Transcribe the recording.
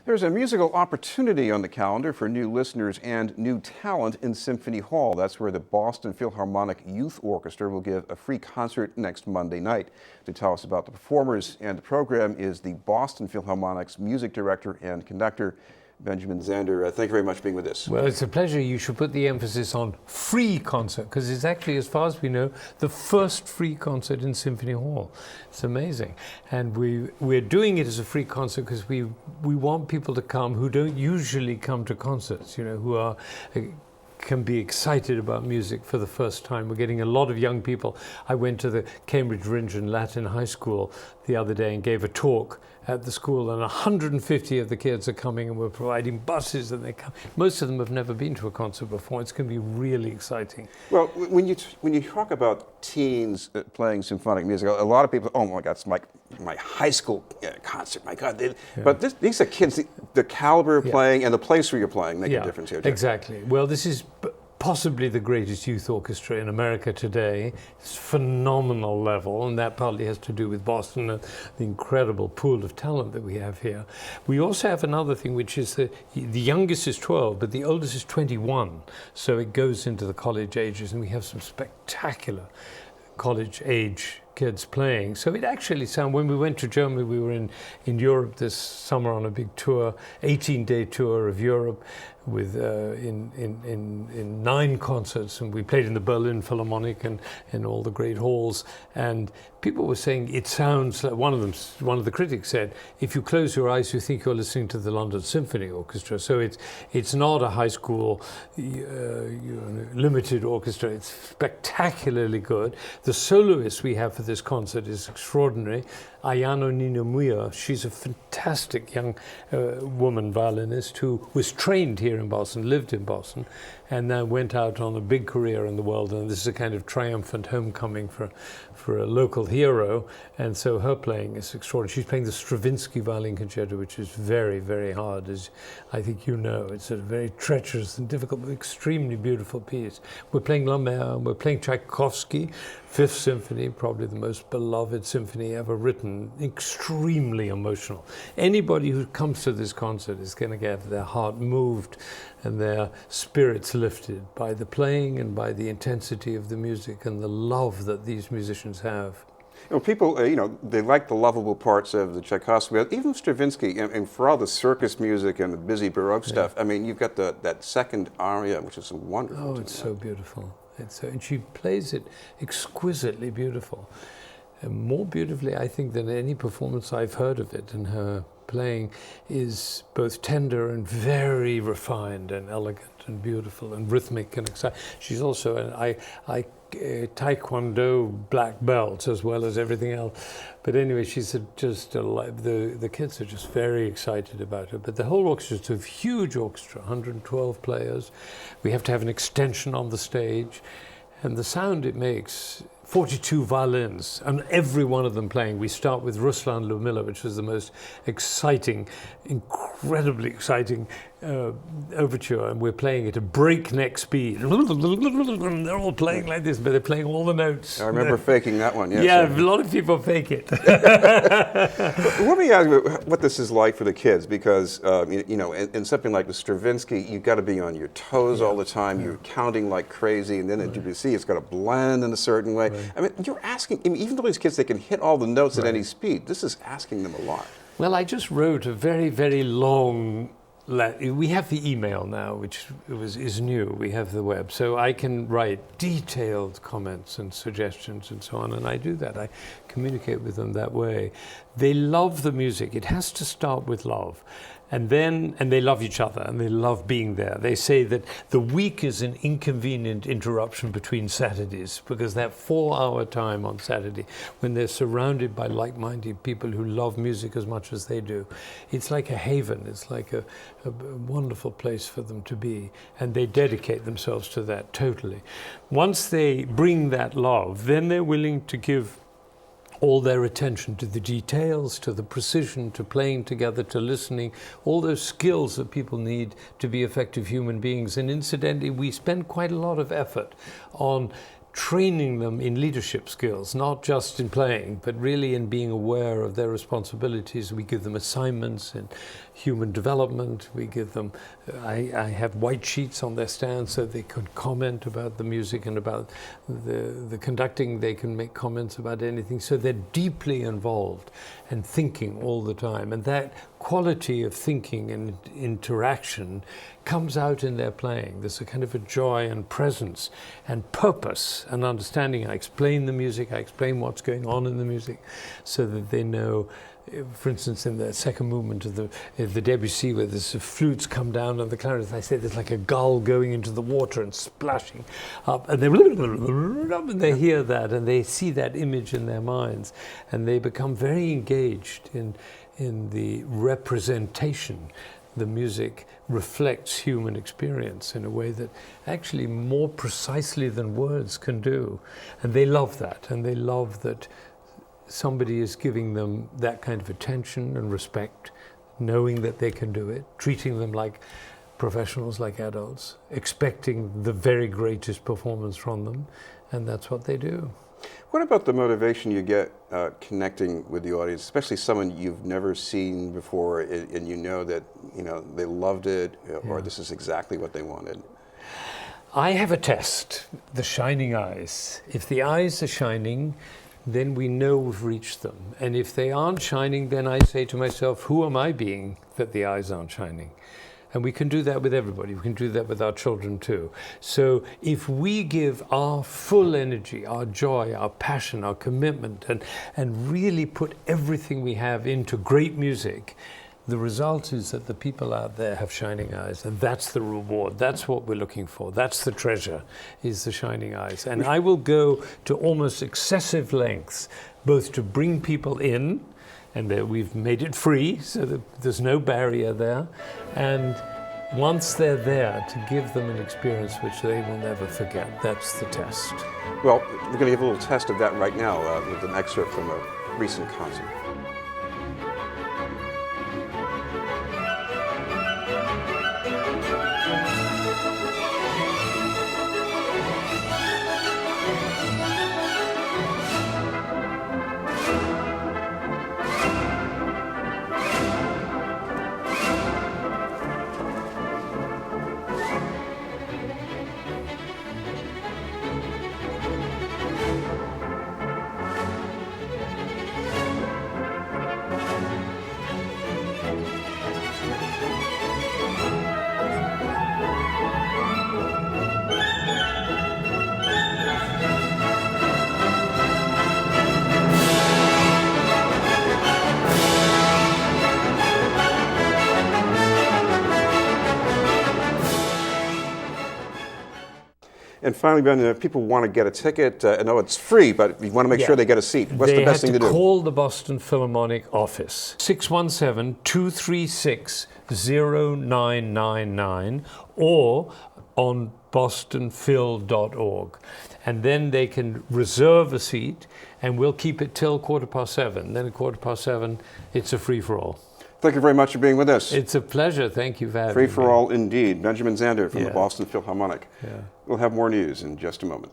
There's a musical opportunity on the calendar for new listeners and new talent in Symphony Hall. That's where the Boston Philharmonic Youth Orchestra will give a free concert next Monday night. To tell us about the performers and the program is the Boston Philharmonic's music director and conductor, Benjamin Zander. Thank you very much for being with us. Well, it's a pleasure. You should put the emphasis on free concert, because it's actually, as far as we know, the first free concert in Symphony Hall. It's amazing. And we're doing it as a free concert because we want people to come who don't usually come to concerts, you know, who can be excited about music for the first time. We're getting a lot of young people. I went to the Cambridge Rindge and Latin High School the other day and gave a talk at the school, and 150 of the kids are coming, and we're providing buses, and they come. Most of them have never been to a concert before. It's going to be really exciting. Well, when you talk about teens playing symphonic music, a lot of people, oh my God, it's my high school concert. My God, but these are kids. The caliber of playing and the place where you're playing make a difference here too. Exactly. Well, this is possibly the greatest youth orchestra in America today. It's phenomenal level, and that partly has to do with Boston and the incredible pool of talent that we have here. We also have another thing, which is the youngest is 12, but the oldest is 21. So it goes into the college ages, and we have some spectacular college age kids playing. So it actually sounds, when we went to Germany, we were in Europe this summer on a big tour, 18-day tour of Europe with in 9 concerts, and we played in the Berlin Philharmonic and in all the great halls, and people were saying it sounds like, one of the critics said, if you close your eyes you think you're listening to the London Symphony Orchestra. So it's not a high school limited orchestra. It's spectacularly good. The soloist we have for this concert is extraordinary. Ayano Ninomiya, she's a fantastic young woman violinist who was trained here in Boston, lived in Boston, and then went out on a big career in the world. And this is a kind of triumphant homecoming for a local hero. And so her playing is extraordinary. She's playing the Stravinsky violin concerto, which is very, very hard, as I think you know. It's a very treacherous and difficult, but extremely beautiful piece. We're playing La Mer, we're playing Tchaikovsky, Fifth Symphony, probably the most beloved symphony ever written, extremely emotional. Anybody who comes to this concert is going to get their heart moved and their spirits lifted by the playing and by the intensity of the music and the love that these musicians have. You know, people, they like the lovable parts of the Tchaikovsky, but even Stravinsky, and for all the circus music and the busy Baroque stuff, I mean, you've got that second aria, which is wonderful. Oh, it's so beautiful. And she plays it exquisitely beautiful. And more beautifully, I think, than any performance I've heard of it. And her playing is both tender and very refined and elegant and beautiful and rhythmic and exciting. She's also an Taekwondo black belt as well as everything else. But anyway, she's the kids are just very excited about her. But the whole orchestra is a huge orchestra, 112 players. We have to have an extension on the stage, and the sound it makes, 42 violins, and every one of them playing. We start with Ruslan Lumilla, which was the most exciting, incredibly exciting overture, and we're playing at a breakneck speed. They're all playing like this, but they're playing all the notes. I remember faking that one, yes. Yeah, a lot of people fake it. Let me ask you what this is like for the kids, because, in something like the Stravinsky, you've got to be on your toes all the time. You're counting like crazy, and then at Debussy, it's got to blend in a certain way. I mean, you're asking, even though these kids, they can hit all the notes at any speed, this is asking them a lot. Well, I just wrote a very, very long letter. We have the email now, which is new. We have the web. So I can write detailed comments and suggestions and so on, and I do that. I communicate with them that way. They love the music. It has to start with love. And they love each other, and they love being there. They say that the week is an inconvenient interruption between Saturdays, because that 4-hour time on Saturday, when they're surrounded by like-minded people who love music as much as they do, it's like a haven. It's like a wonderful place for them to be, and they dedicate themselves to that totally. Once they bring that love, then they're willing to give all their attention to the details, to the precision, to playing together, to listening, all those skills that people need to be effective human beings. And incidentally, we spend quite a lot of effort on training them in leadership skills, not just in playing, but really in being aware of their responsibilities. We give them assignments in human development. We give them, I have white sheets on their stand so they could comment about the music and about the conducting. They can make comments about anything. So they're deeply involved and thinking all the time. And that quality of thinking and interaction comes out in their playing. There's a kind of a joy and presence and purpose and understanding. I explain the music, I explain what's going on in the music so that they know. For instance, in the second movement of the Debussy, where the flutes come down and the clarinets, I say there's like a gull going into the water and splashing up, and they hear that and they see that image in their minds, and they become very engaged in the representation. The music reflects human experience in a way that actually more precisely than words can do, and they love that, and they love that somebody is giving them that kind of attention and respect, knowing that they can do it, treating them like professionals, like adults, expecting the very greatest performance from them, and that's what they do. What about the motivation you get connecting with the audience, especially someone you've never seen before, and you know that they loved it, or this is exactly what they wanted? I have a test, the shining eyes. If the eyes are shining, then we know we've reached them. And if they aren't shining, then I say to myself, who am I being that the eyes aren't shining? And we can do that with everybody. We can do that with our children too. So if we give our full energy, our joy, our passion, our commitment, and really put everything we have into great music, the result is that the people out there have shining eyes, and that's the reward. That's what we're looking for. That's the treasure, is the shining eyes. And I will go to almost excessive lengths, both to bring people in, and we've made it free, so that there's no barrier there, and once they're there, to give them an experience which they will never forget. That's the test. Well, we're going to give a little test of that right now with an excerpt from a recent concert. And finally, Ben, if people want to get a ticket, I know it's free, but you want to make sure they get a seat. What's the best thing to do? They have to call the Boston Philharmonic office, 617-236-0999, or on bostonphil.org. And then they can reserve a seat, and we'll keep it till 7:15. Then at 7:15, it's a free-for-all. Thank you very much for being with us. It's a pleasure. Thank you for having me. Free for all indeed. Benjamin Zander from the Boston Philharmonic. We'll have more news in just a moment.